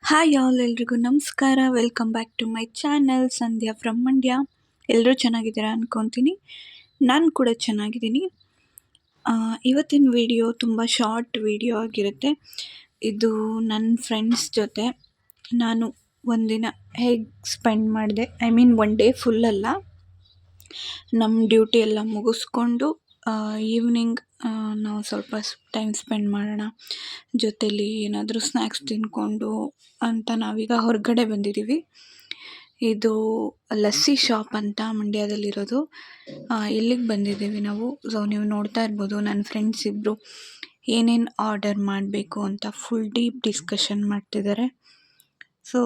Hi all, ಎಲ್ರಿಗೂ ನಮಸ್ಕಾರ. Welcome back to my channel Sandhya from Mandya. ಎಲ್ಲರೂ ಚೆನ್ನಾಗಿದ್ದೀರಾ ಅನ್ಕೊತೀನಿ. ನಾನು ಕೂಡ ಚೆನ್ನಾಗಿದ್ದೀನಿ. ಇವತ್ತಿನ ವಿಡಿಯೋ ತುಂಬ ಶಾರ್ಟ್ ವಿಡಿಯೋ ಆಗಿರುತ್ತೆ. ಇದು ನನ್ನ ಫ್ರೆಂಡ್ಸ್ ಜೊತೆ ನಾನು ಒಂದಿನ ಹೇಗೆ ಸ್ಪೆಂಡ್ ಮಾಡಿದೆ, ಒನ್ ಡೇ ಫುಲ್ಲಲ್ಲ, ನಮ್ಮ ಡ್ಯೂಟಿ ಎಲ್ಲ ಮುಗಿಸ್ಕೊಂಡು ಈವ್ನಿಂಗ್ ನಾವು ಸ್ವಲ್ಪ ಟೈಮ್ ಸ್ಪೆಂಡ್ ಮಾಡೋಣ, ಜೊತೆಲಿ ಏನಾದರೂ ಸ್ನ್ಯಾಕ್ಸ್ ತಿಂದ್ಕೊಂಡು ಅಂತ ನಾವೀಗ ಹೊರಗಡೆ ಬಂದಿದ್ದೀವಿ. ಇದು ಲಸ್ಸಿ ಶಾಪ್ ಅಂತ ಮಂಡ್ಯದಲ್ಲಿರೋದು. ಇಲ್ಲಿಗೆ ಬಂದಿದ್ದೀವಿ ನಾವು. ಸೊ ನೀವು ನೋಡ್ತಾ ಇರ್ಬೋದು, ನನ್ನ ಫ್ರೆಂಡ್ಸ್ ಇಬ್ಬರು ಏನೇನು ಆರ್ಡರ್ ಮಾಡಬೇಕು ಅಂತ ಫುಲ್ ಡೀಪ್ ಡಿಸ್ಕಷನ್ ಮಾಡ್ತಿದ್ದಾರೆ. ಸೊ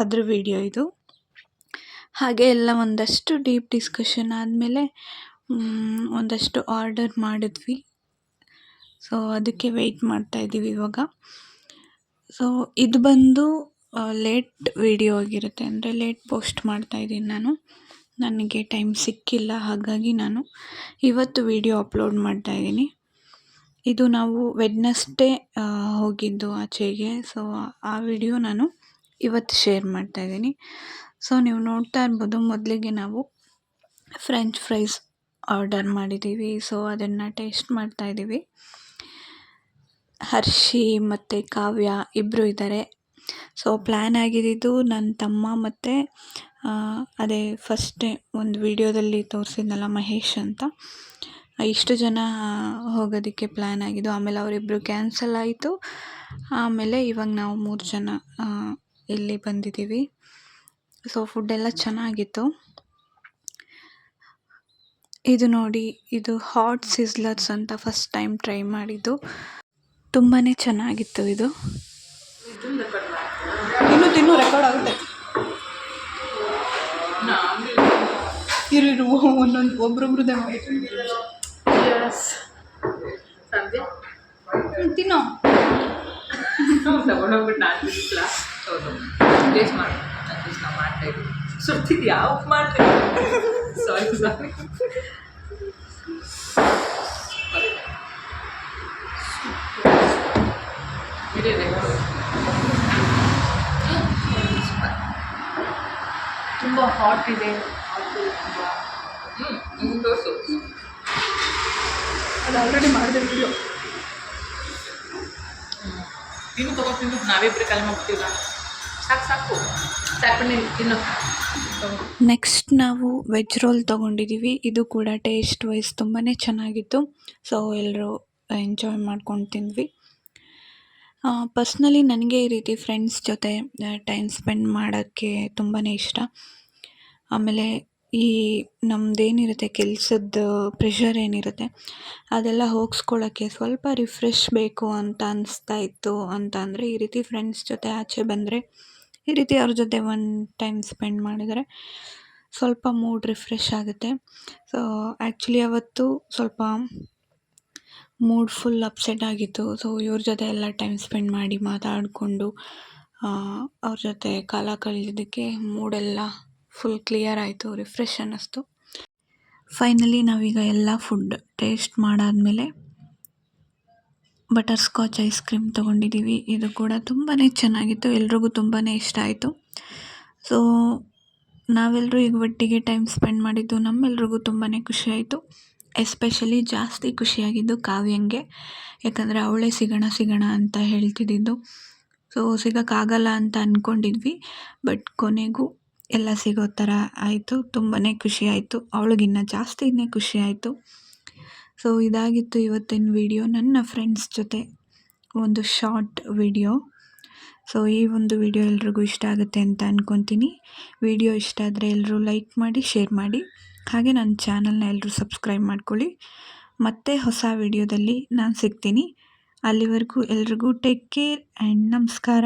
ಅದ್ರ ವಿಡಿಯೋ ಇದು. ಹಾಗೆ ಎಲ್ಲ ಒಂದಷ್ಟು ಡೀಪ್ ಡಿಸ್ಕಷನ್ ಆದಮೇಲೆ ಒಂದಷ್ಟು ಆರ್ಡರ್ ಮಾಡಿದ್ವಿ. ಸೊ ಅದಕ್ಕೆ ವೆಯ್ಟ್ ಮಾಡ್ತಾಯಿದ್ದೀವಿ ಇವಾಗ. ಸೊ ಇದು ಬಂದು ಲೇಟ್ ವಿಡಿಯೋ ಆಗಿರುತ್ತೆ, ಅಂದರೆ ಲೇಟ್ ಪೋಸ್ಟ್ ಮಾಡ್ತಾಯಿದ್ದೀನಿ ನಾನು. ನನಗೆ ಟೈಮ್ ಸಿಕ್ಕಿಲ್ಲ, ಹಾಗಾಗಿ ನಾನು ಇವತ್ತು ವಿಡಿಯೋ ಅಪ್ಲೋಡ್ ಮಾಡ್ತಾಯಿದ್ದೀನಿ. ಇದು ನಾವು ವೆಡ್ನೆಸ್ಡೇ ಹೋಗಿದ್ದು ಆಚೆಗೆ. ಸೊ ಆ ವಿಡಿಯೋ ನಾನು ಇವತ್ತು ಶೇರ್ ಮಾಡ್ತಾಯಿದ್ದೀನಿ. ಸೊ ನೀವು ನೋಡ್ತಾ ಇರ್ಬೋದು, ಮೊದಲಿಗೆ ನಾವು ಫ್ರೆಂಚ್ ಫ್ರೈಸ್ ಆರ್ಡರ್ ಮಾಡಿದ್ದೀವಿ. ಸೊ ಅದನ್ನು ಟೇಸ್ಟ್ ಮಾಡ್ತಾಯಿದ್ದೀವಿ. ಹರ್ಷಿ ಮತ್ತು ಕಾವ್ಯ ಇಬ್ಬರು ಇದ್ದಾರೆ. ಸೊ ಪ್ಲ್ಯಾನ್ ಆಗಿದ್ದು ನನ್ನ ತಮ್ಮ ಮತ್ತು ಅದೇ ಫಸ್ಟೇ ಒಂದು ವಿಡಿಯೋದಲ್ಲಿ ತೋರಿಸಿದ್ನಲ್ಲ ಮಹೇಶ್ ಅಂತ, ಇಷ್ಟು ಜನ ಹೋಗೋದಕ್ಕೆ ಪ್ಲ್ಯಾನ್ ಆಗಿದ್ದು. ಆಮೇಲೆ ಅವರಿಬ್ಬರು ಕ್ಯಾನ್ಸಲ್ ಆಯಿತು. ಆಮೇಲೆ ಇವಾಗ ನಾವು 3 ಜನ ಇಲ್ಲಿ ಬಂದಿದ್ದೀವಿ. ಸೊ ಫುಡ್ಡೆಲ್ಲ ಚೆನ್ನಾಗಿತ್ತು. ಇದು ನೋಡಿ, ಇದು ಹಾಟ್ ಸಿಸ್ಲರ್ಸ್ ಅಂತ ಫಸ್ಟ್ ಟೈಮ್ ಟ್ರೈ ಮಾಡಿದ್ದು. ತುಂಬಾ ಚೆನ್ನಾಗಿತ್ತು ಇದು. ತಿನ್ನು ರೆಕಾರ್ಡ್ ಆಗುತ್ತೆ. ಇರು ಒಂದೊಂದು ಒಬ್ರೊಬ್ರದೇ ತಿನ್ನೋ ತಗೊಂಡೋಗ್ಬಿಟ್ಟು ನಾನು ಟೇಸ್ಟ್ ಮಾಡಿ ನಾವು ಮಾಡ್ತಾ ಇದ್ದೀವಿ. ಸುರ್ತಿದ್ದು ಯಾವ ಮಾಡ್ತಾ ಸಾರಿ ತುಂಬ ಹಾಟ್ ಇದೆ. ತೋರಿಸು, ಅದು ಆಲ್ರೆಡಿ ಮಾಡಿದೆ ವಿಡಿಯೋ. ನೀನು ತೊಗೊತಿದ್ದು ನಾವಿಬ್ಬರು ಕಲೆ ಮಾಡ್ತೀವ. ಸಾಕು ತಿನ್ನು. ನೆಕ್ಸ್ಟ್ ನಾವು ವೆಜ್ ರೋಲ್ ತೊಗೊಂಡಿದ್ದೀವಿ. ಇದು ಕೂಡ ಟೇಸ್ಟ್ ವೈಸ್ ತುಂಬಾ ಚೆನ್ನಾಗಿತ್ತು. ಸೊ ಎಲ್ಲರೂ ಎಂಜಾಯ್ ಮಾಡ್ಕೊಂಡು ತಿಂದ್ವಿ. ಪರ್ಸ್ನಲಿ ನನಗೆ ಈ ರೀತಿ ಫ್ರೆಂಡ್ಸ್ ಜೊತೆ ಟೈಮ್ ಸ್ಪೆಂಡ್ ಮಾಡೋಕ್ಕೆ ತುಂಬಾ ಇಷ್ಟ. ಆಮೇಲೆ ಈ ನಮ್ಮದೇನಿರುತ್ತೆ ಕೆಲಸದ ಪ್ರೆಷರ್ ಏನಿರುತ್ತೆ ಅದೆಲ್ಲ ಹೋಗಿಸ್ಕೊಳ್ಳೋಕ್ಕೆ ಸ್ವಲ್ಪ ರಿಫ್ರೆಶ್ ಬೇಕು ಅಂತ ಅನಿಸ್ತಾ ಇತ್ತು. ಅಂತ ಅಂದರೆ ಈ ರೀತಿ ಫ್ರೆಂಡ್ಸ್ ಜೊತೆ ಆಚೆ ಬಂದರೆ, ಈ ರೀತಿ ಅವ್ರ ಜೊತೆ ಒಂದು ಟೈಮ್ ಸ್ಪೆಂಡ್ ಮಾಡಿದರೆ ಸ್ವಲ್ಪ ಮೂಡ್ ರಿಫ್ರೆಶ್ ಆಗುತ್ತೆ. ಸೊ ಆ್ಯಕ್ಚುಲಿ ಅವತ್ತು ಸ್ವಲ್ಪ ಮೂಡ್ ಫುಲ್ ಅಪ್ಸೆಟ್ ಆಗಿತ್ತು. ಸೊ ಇವ್ರ ಜೊತೆ ಎಲ್ಲ ಟೈಮ್ ಸ್ಪೆಂಡ್ ಮಾಡಿ ಮಾತಾಡಿಕೊಂಡು ಅವ್ರ ಜೊತೆ ಕಾಲ ಕಳೆಯೋದಕ್ಕೆ ಮೂಡೆಲ್ಲ ಫುಲ್ ಕ್ಲಿಯರ್ ಆಯಿತು, ರಿಫ್ರೆಶ್ ಅನ್ನಿಸ್ತು. ಫೈನಲಿ ನಾವೀಗ ಎಲ್ಲ ಫುಡ್ ಟೇಸ್ಟ್ ಮಾಡಾದಮೇಲೆ ಬಟರ್ ಸ್ಕಾಚ್ ಐಸ್ ಕ್ರೀಮ್ ತೊಗೊಂಡಿದ್ದೀವಿ. ಇದು ಕೂಡ ತುಂಬಾ ಚೆನ್ನಾಗಿತ್ತು, ಎಲ್ರಿಗೂ ತುಂಬಾ ಇಷ್ಟ ಆಯಿತು. ಸೊ ನಾವೆಲ್ಲರೂ ಈಗ ಒಟ್ಟಿಗೆ ಟೈಮ್ ಸ್ಪೆಂಡ್ ಮಾಡಿದ್ದು ನಮ್ಮೆಲ್ರಿಗೂ ತುಂಬಾ ಖುಷಿಯಾಯಿತು. ಎಸ್ಪೆಷಲಿ ಜಾಸ್ತಿ ಖುಷಿಯಾಗಿದ್ದು ಕಾವ್ಯಂಗೆ, ಯಾಕಂದರೆ ಅವಳೇ ಸಿಗೋಣ ಅಂತ ಹೇಳ್ತಿದ್ದಿದ್ದು. ಸೊ ಸಿಗೋಕ್ಕಾಗಲ್ಲ ಅಂತ ಅಂದ್ಕೊಂಡಿದ್ವಿ, ಬಟ್ ಕೊನೆಗೂ ಎಲ್ಲ ಸಿಗೋ ಥರ ಆಯಿತು. ತುಂಬಾ ಖುಷಿಯಾಯಿತು, ಅವಳಿಗಿನ್ನ ಜಾಸ್ತಿ ಖುಷಿ ಆಯಿತು. ಸೊ ಇದಾಗಿತ್ತು ಇವತ್ತಿನ ವಿಡಿಯೋ, ನನ್ನ ಫ್ರೆಂಡ್ಸ್ ಜೊತೆ ಒಂದು ಶಾರ್ಟ್ ವಿಡಿಯೋ. ಸೊ ಈ ಒಂದು ವಿಡಿಯೋ ಎಲ್ರಿಗೂ ಇಷ್ಟ ಆಗುತ್ತೆ ಅಂತ ಅಂದ್ಕೊತೀನಿ. ವಿಡಿಯೋ ಇಷ್ಟ ಆದರೆ ಎಲ್ಲರೂ ಲೈಕ್ ಮಾಡಿ, ಶೇರ್ ಮಾಡಿ, ಹಾಗೆ ನನ್ನ ಚಾನಲ್ನ ಎಲ್ಲರೂ ಸಬ್ಸ್ಕ್ರೈಬ್ ಮಾಡ್ಕೊಳ್ಳಿ. ಮತ್ತೆ ಹೊಸ ವಿಡಿಯೋದಲ್ಲಿ ನಾನು ಸಿಗ್ತೀನಿ. ಅಲ್ಲಿವರೆಗೂ ಎಲ್ರಿಗೂ ಟೇಕ್ ಕೇರ್ ಆ್ಯಂಡ್ ನಮಸ್ಕಾರ.